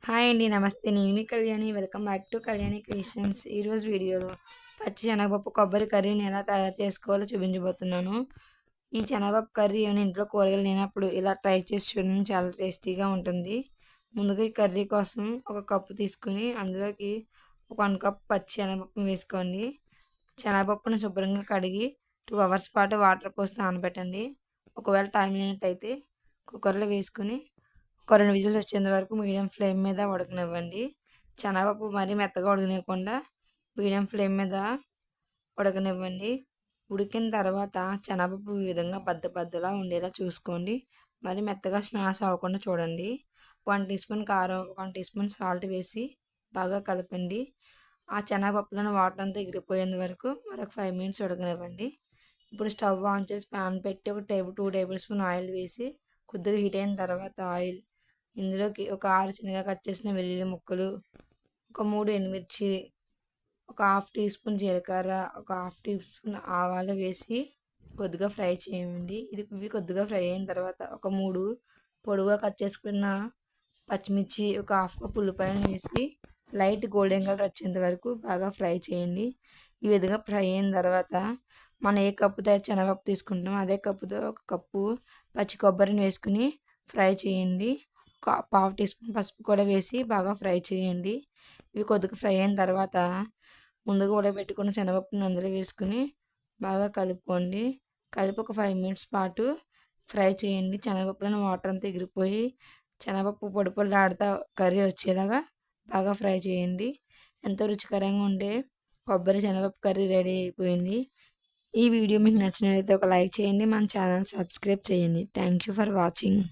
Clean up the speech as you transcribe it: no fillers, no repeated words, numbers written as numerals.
Hi అండి. నమస్తే. నేను మీ Kalyani. Welcome back to Kalyani creations. ఈరోజు వీడియోలో పచ్చి శనగపప్పు కొబ్బరి కర్రీని ఎలా తయారు చేసుకోవాలో చూపించబోతున్నాను. ఈ శనగపప్పు కర్రీ ఏమైనా ఇంట్లో కూరగాయలు లేనప్పుడు ఇలా ట్రై చేసి చూడండి. చాలా టేస్టీగా ఉంటుంది. ముందుగా ఈ కర్రీ కోసం ఒక కప్పు తీసుకుని అందులోకి ఒక 1 కప్ పచ్చి శనగపప్పుని వేసుకోండి. శనగపప్పుని శుభ్రంగా కడిగి 2 అవర్స్ పాటు వాటర్ పోసి నానబెట్టండి. ఒకవేళ టైం లేనట్టయితే కుక్కర్లో వేసుకుని ఒక 2 విజిల్స్ వచ్చేంత వరకు మీడియం ఫ్లేమ్ మీద ఉడకనివ్వండి. శనగపప్పు మరీ మెత్తగా ఉడకనివ్వకుండా మీడియం ఫ్లేమ్ మీద ఉడకనివ్వండి. ఉడికిన తర్వాత శనగపప్పు ఈ విధంగా బద్దలా ఉండేలా చూసుకోండి. మరి మెత్తగా స్మాష్ అవ్వకుండా చూడండి. 1 టీ స్పూన్ కారం, 1 టీ స్పూన్ సాల్ట్ వేసి బాగా కలపండి. ఆ శనగపప్పులోని వాటర్ అంతా ఎగిరిపోయేంత వరకు మరొక 5 మినిట్స్ ఉడకనివ్వండి. ఇప్పుడు స్టవ్ ఆన్ చేసి ప్యాన్ పెట్టి ఒక 2 టేబుల్ స్పూన్ ఆయిల్ వేసి కొద్దిగా హీట్ అయిన తర్వాత ఇందులోకి ఒక 6 చిన్నగా కట్ చేసిన వెల్లుల్లి ముక్కలు, ఒక 3 ఎండుమిర్చి, ఒక హాఫ్ టీ స్పూన్ జీలకర్ర, ఒక హాఫ్ టీ స్పూన్ ఆవాలు వేసి కొద్దిగా ఫ్రై చేయండి. ఇవి కొద్దిగా ఫ్రై అయిన తర్వాత ఒక 3 పొడుగుగా కట్ చేసుకున్న పచ్చిమిర్చి, ఒక హాఫ్ కప్ ఉల్లిపాయలు వేసి లైట్ గోల్డెన్ కలర్ వచ్చేంత వరకు బాగా ఫ్రై చేయండి. ఈ విధంగా ఫ్రై అయిన తర్వాత మనం ఏ కప్పుతో అయితే శనగపప్పు తీసుకుంటామో అదే కప్పుతో ఒక కప్పు పచ్చి కొబ్బరిని వేసుకుని ఫ్రై చేయండి. ఒక పావు టీ స్పూన్ పసుపు కూడా వేసి బాగా ఫ్రై చేయండి. ఇవి కొద్దిగా ఫ్రై అయిన తర్వాత ముందుగా ఉడకబెట్టుకున్న శనగపప్పుని అందులో వేసుకుని బాగా కలుపుకోండి. కలిపి ఒక 5 మినిట్స్ పాటు ఫ్రై చేయండి. శనగపప్పులోని వాటర్ అంతా ఎగిరిపోయి శనగపప్పు పొడి పొడిలాడుతా కర్రీ వచ్చేలాగా బాగా ఫ్రై చేయండి. ఎంతో రుచికరంగా ఉండే కొబ్బరి శనగపప్పు కర్రీ రెడీ అయిపోయింది. ఈ వీడియో మీకు నచ్చినట్లయితే ఒక లైక్ చేయండి. మన ఛానల్ సబ్స్క్రైబ్ చేయండి. Thank you for watching.